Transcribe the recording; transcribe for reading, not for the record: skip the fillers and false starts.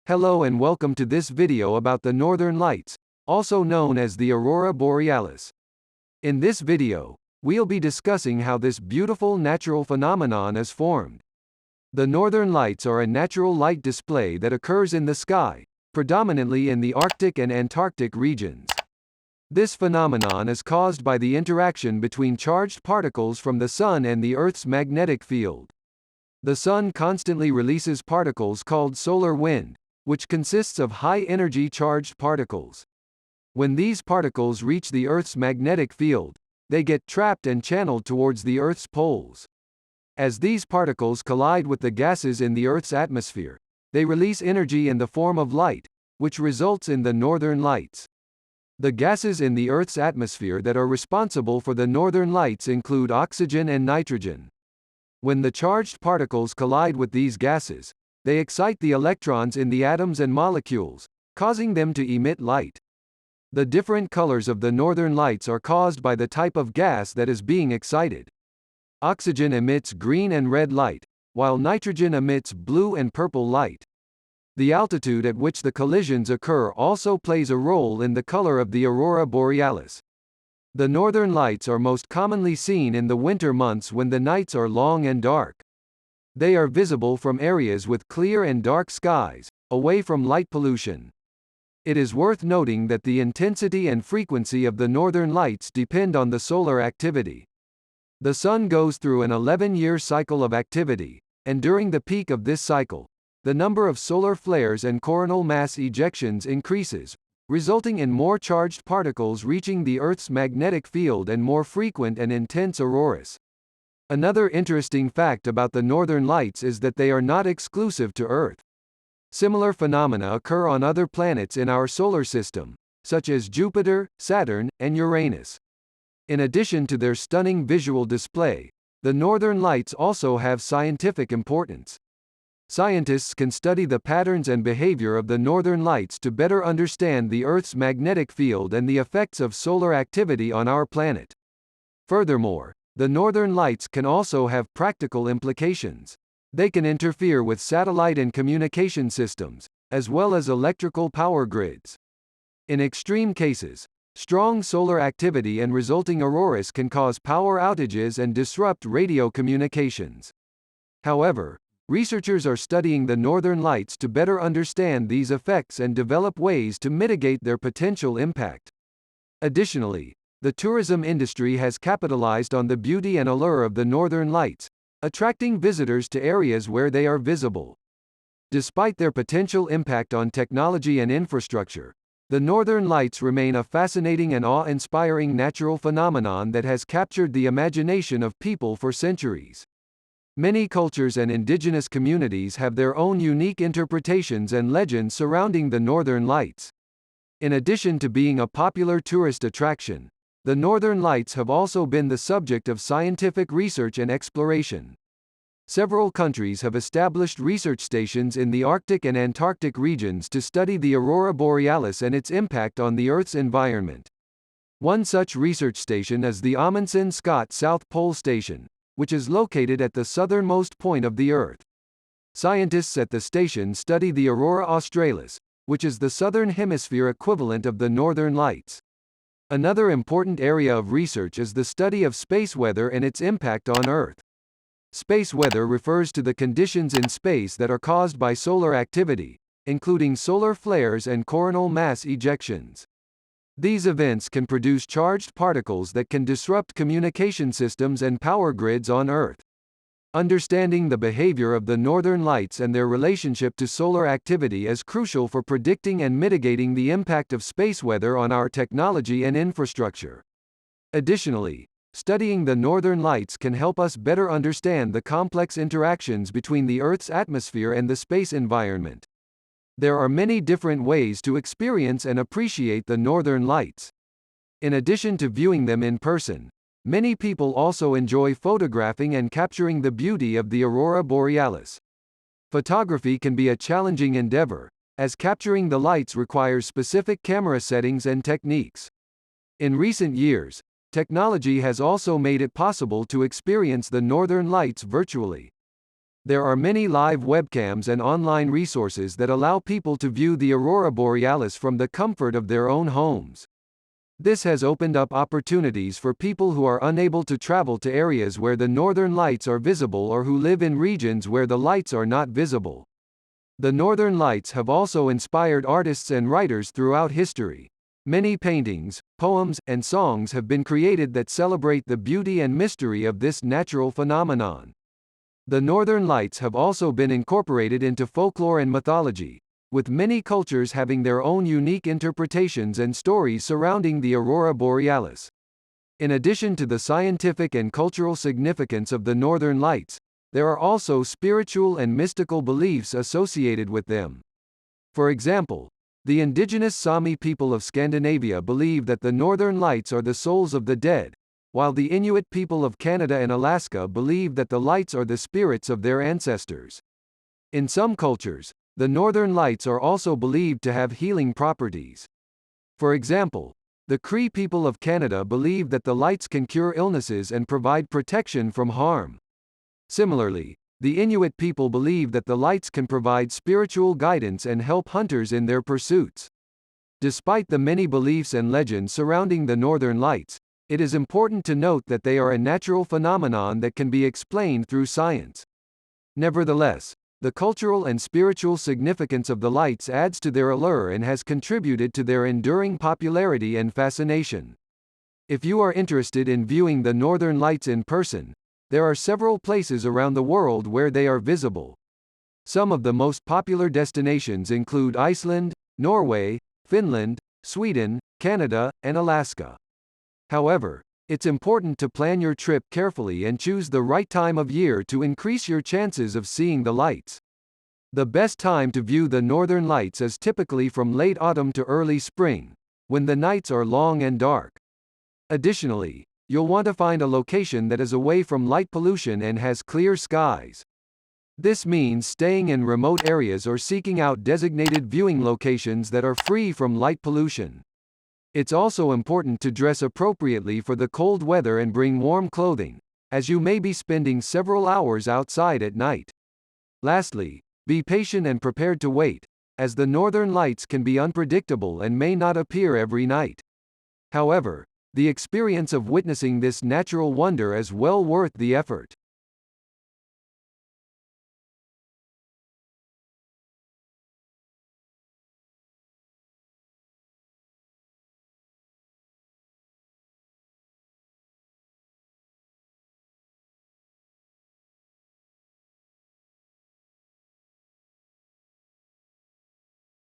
Hello and welcome to this video about the Northern Lights, also known as the Aurora Borealis. In this video, we'll be discussing how this beautiful natural phenomenon is formed. The Northern Lights are a natural light display that occurs in the sky, predominantly in the Arctic and Antarctic regions. This phenomenon is caused by the interaction between charged particles from the Sun and the Earth's magnetic field. The Sun constantly releases particles called solar wind, which consists of high-energy charged particles. When these particles reach the Earth's magnetic field, they get trapped and channeled towards the Earth's poles. As these particles collide with the gases in the Earth's atmosphere, they release energy in the form of light, which results in the Northern Lights. The gases in the Earth's atmosphere that are responsible for the Northern Lights include oxygen and nitrogen. When the charged particles collide with these gases, they excite the electrons in the atoms and molecules, causing them to emit light. The different colors of the Northern Lights are caused by the type of gas that is being excited. Oxygen emits green and red light, while nitrogen emits blue and purple light. The altitude at which the collisions occur also plays a role in the color of the Aurora Borealis. The Northern Lights are most commonly seen in the winter months when the nights are long and dark. They are visible from areas with clear and dark skies, away from light pollution. It is worth noting that the intensity and frequency of the Northern Lights depend on the solar activity. The Sun goes through an 11-year cycle of activity, and during the peak of this cycle, the number of solar flares and coronal mass ejections increases, resulting in more charged particles reaching the Earth's magnetic field and more frequent and intense auroras. Another interesting fact about the Northern Lights is that they are not exclusive to Earth. Similar phenomena occur on other planets in our solar system, such as Jupiter, Saturn, and Uranus. In addition to their stunning visual display, the Northern Lights also have scientific importance. Scientists can study the patterns and behavior of the Northern Lights to better understand the Earth's magnetic field and the effects of solar activity on our planet. Furthermore, the Northern Lights can also have practical implications. They can interfere with satellite and communication systems, as well as electrical power grids. In extreme cases, strong solar activity and resulting auroras can cause power outages and disrupt radio communications. However, researchers are studying the Northern Lights to better understand these effects and develop ways to mitigate their potential impact. Additionally, the tourism industry has capitalized on the beauty and allure of the Northern Lights, attracting visitors to areas where they are visible. Despite their potential impact on technology and infrastructure, the Northern Lights remain a fascinating and awe-inspiring natural phenomenon that has captured the imagination of people for centuries. Many cultures and indigenous communities have their own unique interpretations and legends surrounding the Northern Lights. In addition to being a popular tourist attraction, the Northern Lights have also been the subject of scientific research and exploration. Several countries have established research stations in the Arctic and Antarctic regions to study the Aurora Borealis and its impact on the Earth's environment. One such research station is the Amundsen-Scott South Pole Station, which is located at the southernmost point of the Earth. Scientists at the station study the Aurora Australis, which is the southern hemisphere equivalent of the Northern Lights. Another important area of research is the study of space weather and its impact on Earth. Space weather refers to the conditions in space that are caused by solar activity, including solar flares and coronal mass ejections. These events can produce charged particles that can disrupt communication systems and power grids on Earth. Understanding the behavior of the Northern Lights and their relationship to solar activity is crucial for predicting and mitigating the impact of space weather on our technology and infrastructure. Additionally, studying the Northern Lights can help us better understand the complex interactions between the Earth's atmosphere and the space environment. There are many different ways to experience and appreciate the Northern Lights. In addition to viewing them in person, many people also enjoy photographing and capturing the beauty of the Aurora Borealis. Photography can be a challenging endeavor, as capturing the lights requires specific camera settings and techniques. In recent years, technology has also made it possible to experience the Northern Lights virtually. There are many live webcams and online resources that allow people to view the Aurora Borealis from the comfort of their own homes. This has opened up opportunities for people who are unable to travel to areas where the northern lights are visible or who live in regions where the lights are not visible. The northern lights have also inspired artists and writers throughout history. Many paintings, poems, and songs have been created that celebrate the beauty and mystery of this natural phenomenon. The northern lights have also been incorporated into folklore and mythology, with many cultures having their own unique interpretations and stories surrounding the Aurora Borealis. In addition to the scientific and cultural significance of the northern lights, there are also spiritual and mystical beliefs associated with them. For example, the indigenous Sami people of Scandinavia believe that the northern lights are the souls of the dead, while the Inuit people of Canada and Alaska believe that the lights are the spirits of their ancestors. In some cultures, the northern lights are also believed to have healing properties. For example, the Cree people of Canada believe that the lights can cure illnesses and provide protection from harm. Similarly, the Inuit people believe that the lights can provide spiritual guidance and help hunters in their pursuits. Despite the many beliefs and legends surrounding the northern lights, it is important to note that they are a natural phenomenon that can be explained through science. Nevertheless, the cultural and spiritual significance of the lights adds to their allure and has contributed to their enduring popularity and fascination. If you are interested in viewing the northern lights in person, there are several places around the world where they are visible. Some of the most popular destinations include Iceland, Norway, Finland, Sweden, Canada, and Alaska. However, it's important to plan your trip carefully and choose the right time of year to increase your chances of seeing the lights. The best time to view the northern lights is typically from late autumn to early spring, when the nights are long and dark. Additionally, you'll want to find a location that is away from light pollution and has clear skies. This means staying in remote areas or seeking out designated viewing locations that are free from light pollution. It's also important to dress appropriately for the cold weather and bring warm clothing, as you may be spending several hours outside at night. Lastly, be patient and prepared to wait, as the northern lights can be unpredictable and may not appear every night. However, the experience of witnessing this natural wonder is well worth the effort.